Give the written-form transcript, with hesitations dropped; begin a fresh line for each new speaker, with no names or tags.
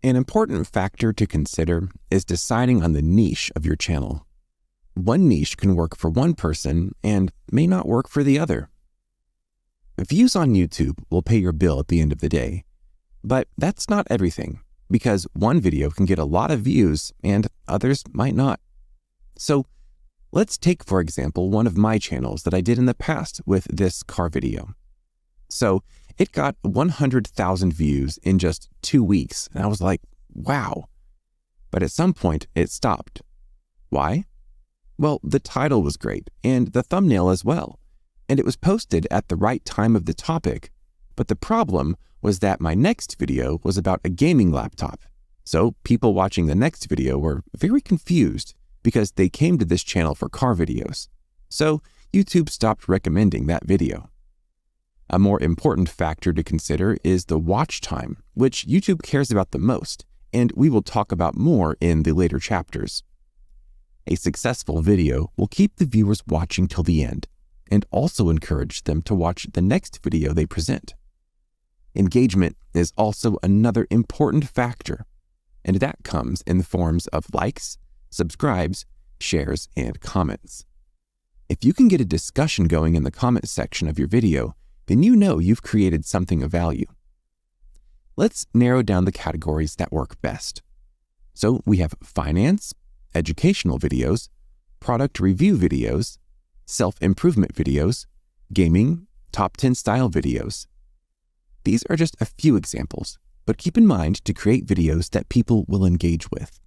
An important factor to consider is deciding on the niche of your channel. One niche can work for one person and may not work for the other. Views on YouTube will pay your bill at the end of the day, but that's not everything, because one video can get a lot of views and others might not. So let's take, for example, one of my channels that I did in the past with this car video. So it got 100,000 views in just 2 weeks, and I was like, wow. But at some point, it stopped. Why? Well, the title was great, and the thumbnail as well, and it was posted at the right time of the topic, but the problem was that my next video was about a gaming laptop. So people watching the next video were very confused because they came to this channel for car videos. So YouTube stopped recommending that video. A more important factor to consider is the watch time, which YouTube cares about the most, and we will talk about more in the later chapters. A successful video will keep the viewers watching till the end, and also encourage them to watch the next video they present. Engagement is also another important factor, and that comes in the forms of likes, subscribes, shares, and comments. If you can get a discussion going in the comment section of your video, then you know you've created something of value. Let's narrow down the categories that work best. So we have finance, educational videos, product review videos, self-improvement videos, gaming, top 10 style videos. These are just a few examples, but keep in mind to create videos that people will engage with.